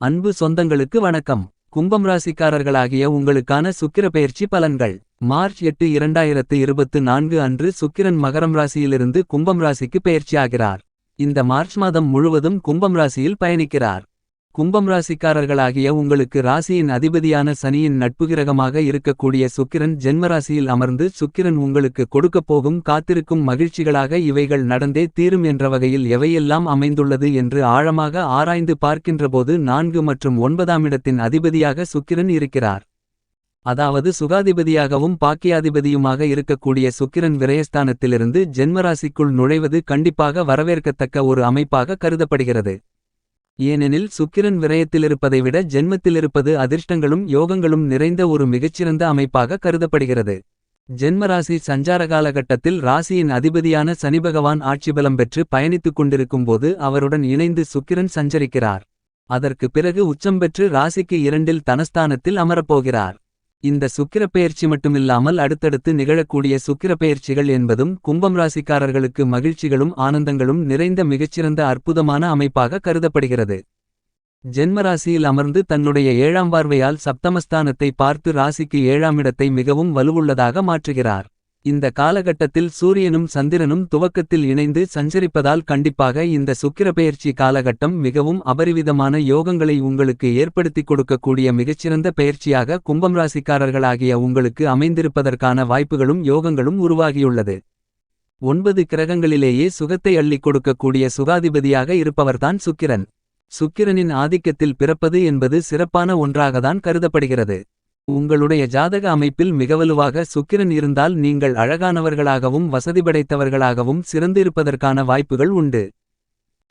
அன்பு சொந்தங்களுக்கு வணக்கம். கும்பம் ராசிக்காரர்களாகிய உங்களுக்கான சுக்கிர பெயர்ச்சி பலன்கள். மார்ச் 8 2024 அன்று சுக்கிரன் மகரம் ராசியிலிருந்து கும்பம் ராசிக்கு பெயர்ச்சியாகிறார். இந்த மார்ச் மாதம் முழுவதும் கும்பம் ராசியில் பயணிக்கிறார். கும்பம் ராசிக்காரர்களாகிய உங்களுக்கு ராசியின் அதிபதியான சனியின் நட்புகிரகமாக இருக்கக்கூடிய சுக்கிரன் ஜென்மராசியில் அமர்ந்து சுக்கிரன் உங்களுக்கு கொடுக்கப் போகும் காத்திருக்கும் மகிழ்ச்சிகளாக இவைகள் நடந்தே தீரும் என்ற வகையில் எவையெல்லாம் அமைந்துள்ளது என்று ஆழமாக ஆராய்ந்து பார்க்கின்றபோது 4 மற்றும் 9ஆம் இடத்தின் அதிபதியாக சுக்கிரன் இருக்கிறார். அதாவது சுகாதிபதியாகவும் பாக்கியாதிபதியுமாக இருக்கக்கூடிய சுக்கிரன் விரயஸ்தானத்திலிருந்து ஜென்மராசிக்குள் நுழைவது கண்டிப்பாக வரவேற்கத்தக்க ஒரு அமைப்பாக கருதப்படுகிறது. ஏனெனில் சுக்கிரன் விரயத்திலிருப்பதை விட ஜென்மத்திலிருப்பது அதிர்ஷ்டங்களும் யோகங்களும் நிறைந்த ஒரு மிகச்சிறந்த அமைப்பாக கருதப்படுகிறது. ஜென்மராசி சஞ்சார காலகட்டத்தில் ராசியின் அதிபதியான சனிபகவான் ஆட்சிபலம் பெற்று பயணித்துக் கொண்டிருக்கும்போது அவருடன் இணைந்து சுக்கிரன் சஞ்சரிக்கிறார். அதற்கு பிறகு உச்சம் பெற்று ராசிக்கு 2இல் தனஸ்தானத்தில் அமரப்போகிறார். இந்த சுக்கிரப்பெயர்ச்சி மட்டுமில்லாமல் அடுத்தடுத்து நிகழக்கூடிய சுக்கிரப்பெயர்ச்சிகள் என்பதும் கும்பம் ராசிக்காரர்களுக்கு மகிழ்ச்சிகளும் ஆனந்தங்களும் நிறைந்த மிகச்சிறந்த அற்புதமான அமைப்பாக கருதப்படுகிறது. ஜென்மராசியில் அமர்ந்து தன்னுடைய 7ஆம் பார்வையால் சப்தமஸ்தானத்தை பார்த்து ராசிக்கு 7ஆம் இடத்தை மிகவும் வலுவுள்ளதாக மாற்றுகிறார். இந்த காலகட்டத்தில் சூரியனும் சந்திரனும் துவக்கத்தில் இணைந்து சஞ்சரிப்பதால் கண்டிப்பாக இந்த சுக்கிரப்பெயர்ச்சி காலகட்டம் மிகவும் அபரிவிதமான யோகங்களை உங்களுக்கு ஏற்படுத்திக் கொடுக்கக்கூடிய மிகச்சிறந்த பெயர்ச்சியாக கும்பம் ராசிக்காரர்களாகிய உங்களுக்கு அமைந்திருப்பதற்கான வாய்ப்புகளும் யோகங்களும் உருவாகியுள்ளது. 9 கிரகங்களிலேயே சுகத்தை அள்ளிக் கொடுக்கக்கூடிய சுகாதிபதியாக இருப்பவர்தான் சுக்கிரன். சுக்கிரனின் ஆதிக்கத்தில் பிறப்பது என்பது சிறப்பான ஒன்றாகத்தான் கருதப்படுகிறது. உங்களுடைய ஜாதக அமைப்பில் மிகவலுவாக சுக்கிரன் இருந்தால் நீங்கள் அழகானவர்களாகவும் வசதி படைத்தவர்களாகவும் சிறந்திருப்பதற்கான வாய்ப்புகள் உண்டு.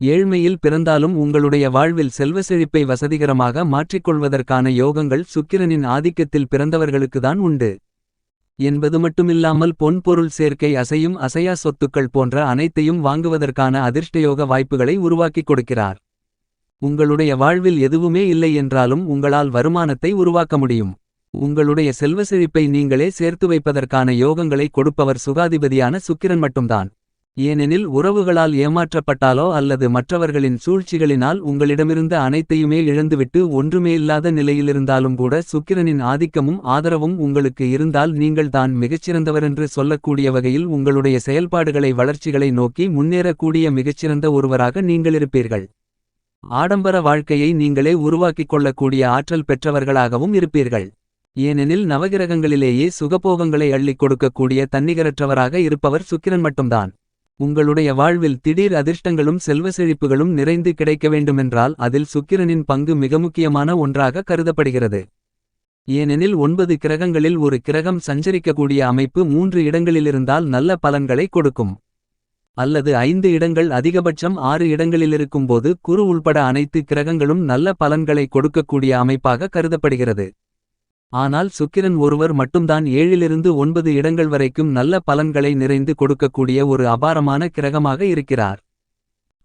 ஏழ்மையில் பிறந்தாலும் உங்களுடைய வாழ்வில் செல்வ செழிப்பை வசதிகரமாக மாற்றிக்கொள்வதற்கான யோகங்கள் சுக்கிரனின் ஆதிக்கத்தில் பிறந்தவர்களுக்குதான் உண்டு என்பது மட்டுமில்லாமல் பொன்பொருள் சேர்க்கை அசையும் அசையா சொத்துக்கள் போன்ற அனைத்தையும் வாங்குவதற்கான அதிர்ஷ்டயோக வாய்ப்புகளை உருவாக்கிக் கொடுக்கிறார். உங்களுடைய வாழ்வில் எதுவுமே இல்லை என்றாலும் உங்களால் வருமானத்தை உருவாக்க முடியும். உங்களுடைய செல்வ செழிப்பை நீங்களே சேர்த்து வைப்பதற்கான யோகங்களை கொடுப்பவர் சுகாதிபதியான சுக்கிரன் மட்டும்தான். ஏனெனில் உறவுகளால் ஏமாற்றப்பட்டாலோ அல்லது மற்றவர்களின் சூழ்ச்சிகளினால் உங்களிடமிருந்த அனைத்தையுமே இழந்துவிட்டு ஒன்றுமே இல்லாத நிலையிலிருந்தாலும் கூட சுக்கிரனின் ஆதிக்கமும் ஆதரவும் உங்களுக்கு இருந்தால் நீங்கள் தான் மிகச்சிறந்தவரென்று சொல்லக்கூடிய வகையில் உங்களுடைய செயல்பாடுகளை வளர்ச்சிகளை நோக்கி முன்னேறக்கூடிய மிகச்சிறந்த ஒருவராக நீங்களிருப்பீர்கள். ஆடம்பர வாழ்க்கையை நீங்களே உருவாக்கிக் கொள்ளக்கூடிய ஆற்றல் பெற்றவர்களாகவும் இருப்பீர்கள். ஏனெனில் நவகிரகங்களிலேயே சுகபோகங்களை அள்ளிக் கொடுக்கக்கூடிய தன்னிகரற்றவராக இருப்பவர் சுக்கிரன் மட்டும்தான். உங்களுடைய வாழ்வில் திடீர் அதிர்ஷ்டங்களும் செல்வ செழிப்புகளும் நிறைந்து கிடைக்க வேண்டுமென்றால் அதில் சுக்கிரனின் பங்கு மிக முக்கியமான ஒன்றாக கருதப்படுகிறது. ஏனெனில் 9 கிரகங்களில் ஒரு கிரகம் சஞ்சரிக்கக்கூடிய அமைப்பு 3 இடங்களிலிருந்தால் நல்ல பலன்களை கொடுக்கும். அல்லது 5 இடங்கள் அதிகபட்சம் 6 இடங்களிலிருக்கும்போது குரு உள்பட அனைத்து கிரகங்களும் நல்ல பலன்களை கொடுக்கக்கூடிய அமைப்பாக கருதப்படுகிறது. ஆனால் சுக்கிரன் ஒருவர் மட்டும்தான் 7இலிருந்து 9 இடங்கள் வரைக்கும் நல்ல பலன்களை நிறைந்து கொடுக்கக்கூடிய ஒரு அபாரமான கிரகமாக இருக்கிறார்.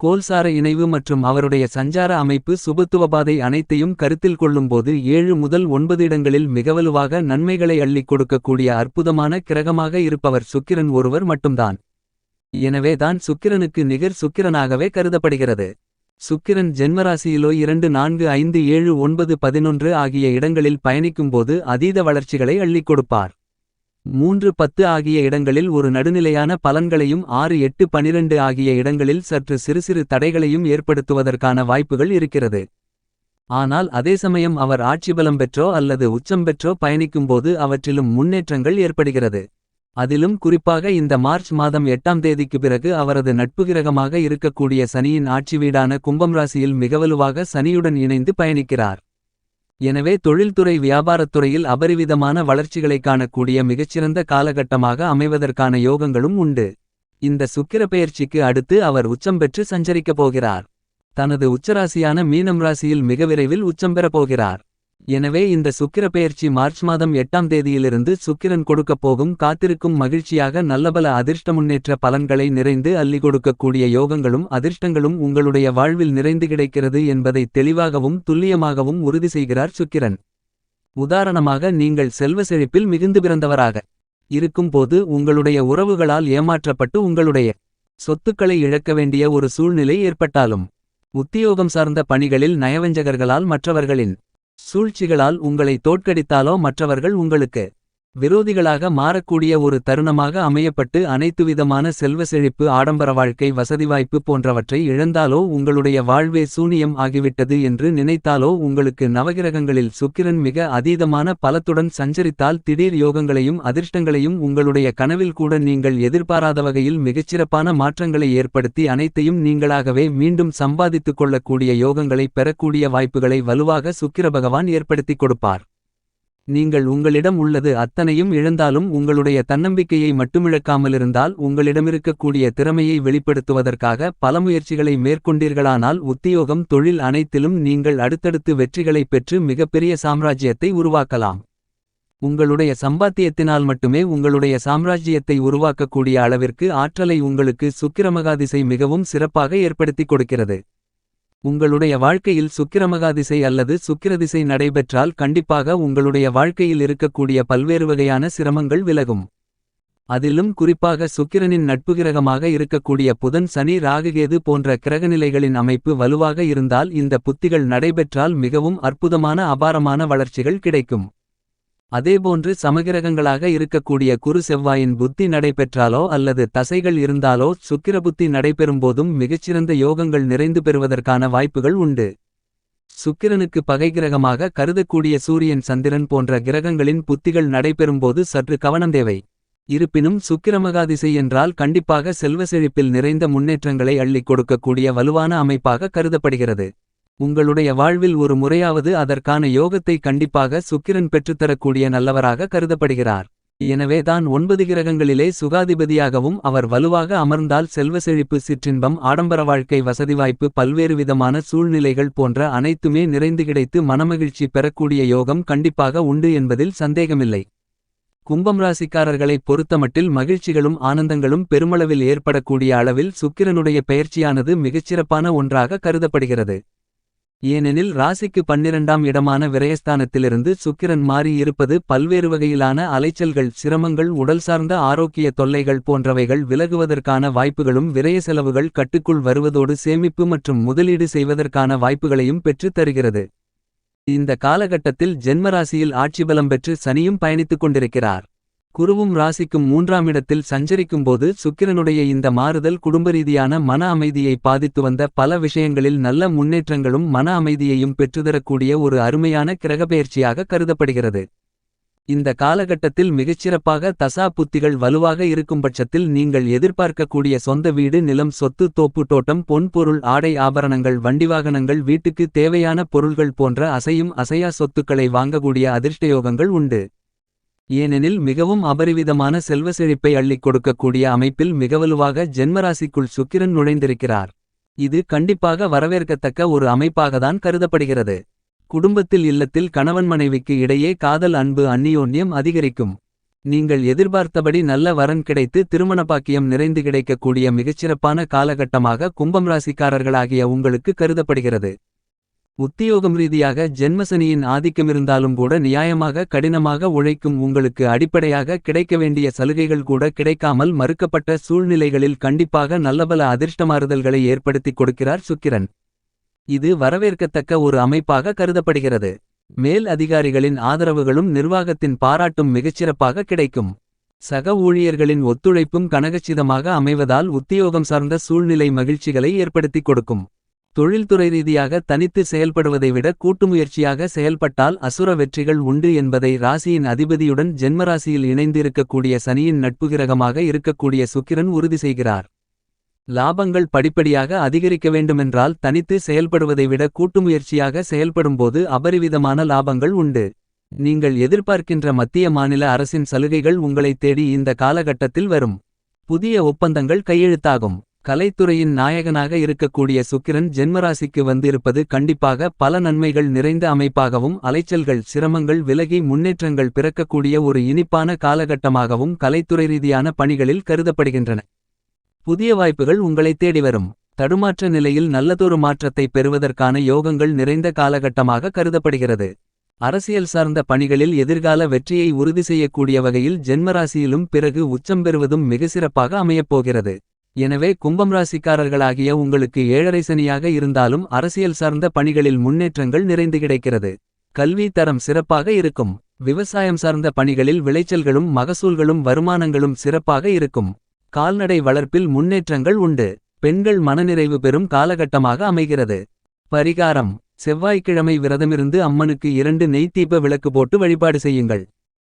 கோல்சார இணைவு மற்றும் அவருடைய சஞ்சார அமைப்பு சுபத்துவபாதை அனைத்தையும் கருத்தில் கொள்ளும்போது 7 முதல் 9 இடங்களில் மிகவலுவாக நன்மைகளை அள்ளிக் கொடுக்கக்கூடிய அற்புதமான கிரகமாக இருப்பவர் சுக்கிரன் ஒருவர் மட்டும்தான். எனவே தான் சுக்கிரனுக்கு நிகர் சுக்கிரனாகவே கருதப்படுகிறது. சுக்கிரன் ஜென்மராசியிலோ 2 4 5 7 9 11 ஆகிய இடங்களில் பயணிக்கும்போது அதீத வளர்ச்சிகளை அள்ளிக் கொடுப்பார். 3 10 ஆகிய இடங்களில் ஒரு நடுநிலையான பலன்களையும் 6 8 12 ஆகிய இடங்களில் சற்று சிறு சிறு தடைகளையும் ஏற்படுத்துவதற்கான வாய்ப்புகள் இருக்கிறது. ஆனால் அதே சமயம் அவர் ஆட்சிபலம் பெற்றோ அல்லது உச்சம் பெற்றோ பயணிக்கும்போது அவற்றிலும் முன்னேற்றங்கள் ஏற்படுகிறது. அதிலும் குறிப்பாக இந்த மார்ச் மாதம் 8ஆம் தேதிக்கு பிறகு அவரது நட்புகிரகமாக இருக்கக்கூடிய சனியின் ஆட்சி வீடான கும்பம் ராசியில் மிகவலுவாக சனியுடன் இணைந்து பயணிக்கிறார். எனவே தொழில்துறை வியாபாரத்துறையில் அபரிவிதமான வளர்ச்சிகளை காணக்கூடிய மிகச்சிறந்த காலகட்டமாக அமைவதற்கான யோகங்களும் உண்டு. இந்த சுக்கிரப்பெயர்ச்சிக்கு அடுத்து அவர் உச்சம் பெற்று சஞ்சரிக்கப் போகிறார். தனது உச்சராசியான மீனம் ராசியில் மிக விரைவில் உச்சம் பெறப் போகிறார். எனவே இந்த சுக்கிரப்பெயர்ச்சி மார்ச் மாதம் 8ஆம் தேதியிலிருந்து சுக்கிரன் கொடுக்கப் போகும் காத்திருக்கும் மகிழ்ச்சியாக நல்லபல அதிர்ஷ்ட முன்னேற்ற பலன்களை நிறைந்து அள்ளிக் கொடுக்கக்கூடிய யோகங்களும் அதிர்ஷ்டங்களும் உங்களுடைய வாழ்வில் நிறைந்து கிடைக்கிறது என்பதை தெளிவாகவும் துல்லியமாகவும் உறுதி செய்கிறார் சுக்கிரன். உதாரணமாக நீங்கள் செல்வ செழிப்பில் மிகுந்து பிறந்தவராக இருக்கும்போது உங்களுடைய உறவுகளால் ஏமாற்றப்பட்டு உங்களுடைய சொத்துக்களை இழக்க வேண்டிய ஒரு சூழ்நிலை ஏற்பட்டாலும் உத்தியோகம் சார்ந்த பணிகளில் நயவஞ்சகர்களால் மற்றவர்களின் சூழ்ச்சிகளால் உங்களை தோற்கடித்தாலோ மற்றவர்கள் உங்களுக்கு விரோதிகளாக மாறக்கூடிய ஒரு தருணமாக அமையப்பட்டு அனைத்துவிதமான செல்வ செழிப்பு ஆடம்பர வாழ்க்கை வசதிவாய்ப்பு போன்றவற்றை இழந்தாலோ உங்களுடைய வாழ்வே சூனியம் ஆகிவிட்டது என்று நினைத்தாலோ உங்களுக்கு நவகிரகங்களில் சுக்கிரன் மிக அதீதமான பலத்துடன் சஞ்சரித்தால் திடீர் யோகங்களையும் அதிர்ஷ்டங்களையும் உங்களுடைய கனவில் கூட நீங்கள் எதிர்பாராத வகையில் மிகச்சிறப்பான மாற்றங்களை ஏற்படுத்தி அனைத்தையும் நீங்களாகவே மீண்டும் சம்பாதித்துக் கொள்ளக்கூடிய யோகங்களை பெறக்கூடிய வாய்ப்புகளை வலுவாக சுக்கிர பகவான் ஏற்படுத்திக் கொடுப்பார். நீங்கள் உங்களிடம் உள்ளது அத்தனையும் இழந்தாலும் உங்களுடைய தன்னம்பிக்கையை மட்டுமிழக்காமலிருந்தால் உங்களிடமிருக்கக்கூடிய திறமையை வெளிப்படுத்துவதற்காக பல முயற்சிகளை மேற்கொண்டீர்களானால் உத்தியோகம் தொழில் அனைத்திலும் நீங்கள் அடுத்தடுத்து வெற்றிகளை பெற்று மிகப்பெரிய சாம்ராஜ்யத்தை உருவாக்கலாம். உங்களுடைய சம்பாத்தியத்தினால் மட்டுமே உங்களுடைய சாம்ராஜ்யத்தை உருவாக்கக்கூடிய அளவிற்கு ஆற்றலை உங்களுக்கு சுக்கிரமகாதிசை மிகவும் சிறப்பாக ஏற்படுத்திக் கொடுக்கிறது. உங்களுடைய வாழ்க்கையில் சுக்கிரமகாதிசை அல்லது சுக்கிரதிசை நடைபெற்றால் கண்டிப்பாக உங்களுடைய வாழ்க்கையில் இருக்கக்கூடிய பல்வேறு வகையான சிரமங்கள் விலகும். அதிலும் குறிப்பாக சுக்கிரனின் நட்புகிரகமாக இருக்கக்கூடிய புதன் சனி ராகுகேது போன்ற கிரகநிலைகளின் அமைப்பு வலுவாக இருந்தால் இந்த புத்திகள் நடைபெற்றால் மிகவும் அற்புதமான அபாரமான வளர்ச்சிகள் கிடைக்கும். அதேபோன்று சமகிரகங்களாக இருக்கக்கூடிய குரு செவ்வாயின் புத்தி நடைபெற்றாலோ அல்லது தசைகள் இருந்தாலோ சுக்கிரபுத்தி நடைபெறும்போதும் மிகச்சிறந்த யோகங்கள் நிறைந்து பெறுவதற்கான வாய்ப்புகள் உண்டு. சுக்கிரனுக்கு பகைகிரகமாக கருதக்கூடிய சூரியன் சந்திரன் போன்ற கிரகங்களின் புத்திகள் நடைபெறும்போது சற்று கவனம் தேவை. இருப்பினும் சுக்கிரமகாதிசை என்றால் கண்டிப்பாக செல்வ செழிப்பில் நிறைந்த முன்னேற்றங்களை அள்ளிக் கொடுக்கக்கூடிய வலுவான அமைப்பாக கருதப்படுகிறது. உங்களுடைய வாழ்வில் ஒரு முறையாவது அதற்கான யோகத்தை கண்டிப்பாக சுக்கிரன் பெற்றுத்தரக்கூடிய நல்லவராக கருதப்படுகிறார். எனவே தான் 9 கிரகங்களிலே சுகாதிபதியாகவும் அவர் வலுவாக அமர்ந்தால் செல்வ செழிப்பு சிற்றின்பம் ஆடம்பர வாழ்க்கை வசதிவாய்ப்பு பல்வேறு விதமான சூழ்நிலைகள் போன்ற அனைத்துமே நிறைந்து கிடைத்து மனமகிழ்ச்சி பெறக்கூடிய யோகம் கண்டிப்பாக உண்டு என்பதில் சந்தேகமில்லை. கும்பம் ராசிக்காரர்களைப் பொறுத்தமட்டில் மகிழ்ச்சிகளும் ஆனந்தங்களும் பெருமளவில் ஏற்படக்கூடிய அளவில் சுக்கிரனுடைய பெயர்ச்சியானது மிகச்சிறப்பான ஒன்றாக கருதப்படுகிறது. ஏனெனில் ராசிக்கு 12ஆம் இடமான விரயஸ்தானத்திலிருந்து சுக்கிரன் மாறி இருப்பது பல்வேறு வகையிலான அலைச்சல்கள் சிரமங்கள் உடல் சார்ந்த ஆரோக்கிய தொல்லைகள் போன்றவைகள் விலகுவதற்கான வாய்ப்புகளும் விரய செலவுகள் கட்டுக்குள் வருவதோடு சேமிப்பு மற்றும் முதலீடு செய்வதற்கான வாய்ப்புகளையும் பெற்றுத் தருகிறது. இந்த காலகட்டத்தில் ஜென்மராசியில் ஆட்சிபலம் பெற்று சனியும் பயணித்துக் கொண்டிருக்கிறார். குருவும் ராசிக்கும் 3ஆம் இடத்தில் சஞ்சரிக்கும்போது சுக்கிரனுடைய இந்த மாறுதல் குடும்பரீதியான மன அமைதியை பாதித்து வந்த பல விஷயங்களில் நல்ல முன்னேற்றங்களும் மன அமைதியையும் பெற்றுதரக்கூடிய ஒரு அருமையான கிரகப்பெயர்ச்சியாக கருதப்படுகிறது. இந்த காலகட்டத்தில் மிகச்சிறப்பாக தசா புத்திகள் வலுவாக இருக்கும்பட்சத்தில் நீங்கள் எதிர்பார்க்கக்கூடிய சொந்த வீடு நிலம் சொத்து தோப்பு தோட்டம் பொன் பொருள் ஆடை ஆபரணங்கள் வண்டிவாகனங்கள் வீட்டுக்கு தேவையான பொருள்கள் போன்ற அசையும் அசையா சொத்துக்களை வாங்கக்கூடிய அதிர்ஷ்டயோகங்கள் உண்டு. ஏனெனில் மிகவும் அபரிவிதமான செல்வ செழிப்பை அள்ளிக் கொடுக்கக்கூடிய அமைப்பில் மிகவலுவாக ஜென்மராசிக்குள் சுக்கிரன் நுழைந்திருக்கிறார். இது கண்டிப்பாக வரவேற்கத்தக்க ஒரு அமைப்பாகத்தான் கருதப்படுகிறது. குடும்பத்தில் இல்லத்தில் கணவன் மனைவிக்கு இடையே காதல் அன்பு அந்நியோன்யம் அதிகரிக்கும். நீங்கள் எதிர்பார்த்தபடி நல்ல வரன் கிடைத்து திருமண பாக்கியம் நிறைந்து கிடைக்கக்கூடிய மிகச்சிறப்பான காலகட்டமாக கும்பம் ராசிக்காரர்களாகிய உங்களுக்கு கருதப்படுகிறது. உத்தியோகம் ரீதியாக ஜென்மசனியின் ஆதிக்கமிருந்தாலும் கூட நியாயமாக கடினமாக உழைக்கும் உங்களுக்கு அடிப்படையாக கிடைக்க வேண்டிய சலுகைகள் கூட கிடைக்காமல் மறுக்கப்பட்ட சூழ்நிலைகளில் கண்டிப்பாக நல்லபல அதிர்ஷ்டமாறுதல்களை ஏற்படுத்திக் கொடுக்கிறார் சுக்கிரன். இது வரவேற்கத்தக்க ஒரு அமைப்பாக கருதப்படுகிறது. மேல் அதிகாரிகளின் ஆதரவுகளும் நிர்வாகத்தின் பாராட்டும் மிகச்சிறப்பாக கிடைக்கும். சக ஊழியர்களின் ஒத்துழைப்பும் கனகச்சிதமாக அமைவதால் உத்தியோகம் சார்ந்த சூழ்நிலை மகிழ்ச்சிகளை ஏற்படுத்திக் கொடுக்கும். தொழில்துறை ரீதியாக தனித்து செயல்படுவதை விட கூட்டுமுயற்சியாக செயல்பட்டால் அசுர வெற்றிகள் உண்டு என்பதை ராசியின் அதிபதியுடன் ஜென்மராசியில் இணைந்து இருக்கக்கூடிய சனியின் நட்புகிரகமாக இருக்கக்கூடிய சுக்கிரன் உறுதி செய்கிறார். லாபங்கள் படிப்படியாக அதிகரிக்க வேண்டுமென்றால் தனித்து செயல்படுவதை விட கூட்டுமுயற்சியாக செயல்படும்போது அபரிவிதமான லாபங்கள் உண்டு. நீங்கள் எதிர்பார்க்கின்ற மத்திய மாநில அரசின் சலுகைகள் உங்களைத் தேடி இந்த காலகட்டத்தில் வரும். புதிய ஒப்பந்தங்கள் கையெழுத்தாகும். கலைத்துறையின் நாயகனாக இருக்கக்கூடிய சுக்கிரன் ஜென்மராசிக்கு வந்திருப்பது கண்டிப்பாக பல நன்மைகள் நிறைந்த அமைப்பாகவும் அலைச்சல்கள் சிரமங்கள் விலகி முன்னேற்றங்கள் பிறக்கக்கூடிய ஒரு இனிப்பான காலகட்டமாகவும் கலைத்துறை ரீதியான பணிகளில் கருதப்படுகின்றன. புதிய வாய்ப்புகள் உங்களைத் தேடி வரும். தடுமாற்ற நிலையில் நல்லதொரு மாற்றத்தை பெறுவதற்கான யோகங்கள் நிறைந்த காலகட்டமாக கருதப்படுகிறது. அரசியல் சார்ந்த பணிகளில் எதிர்கால வெற்றியை உறுதி செய்யக்கூடிய வகையில் ஜென்மராசியிலும் பிறகு உச்சம் பெறுவதும் மிக சிறப்பாக அமையப்போகிறது. எனவே கும்பம் ராசிக்காரர்களாகிய உங்களுக்கு ஏழரை சனியாக இருந்தாலும் அரசியல் சார்ந்த பணிகளில் முன்னேற்றங்கள் நிறைந்து கிடைக்கிறது. கல்வி தரம் சிறப்பாக இருக்கும். விவசாயம் சார்ந்த பணிகளில் விளைச்சல்களும் மகசூல்களும் வருமானங்களும் சிறப்பாக இருக்கும். கால்நடை வளர்ப்பில் முன்னேற்றங்கள் உண்டு. பெண்கள் மனநிறைவு பெறும் காலகட்டமாக அமைகிறது. பரிகாரம்: செவ்வாய்க்கிழமை விரதமிருந்து அம்மனுக்கு 2 நெய்த்தீப விளக்கு போட்டு வழிபாடு செய்யுங்கள்.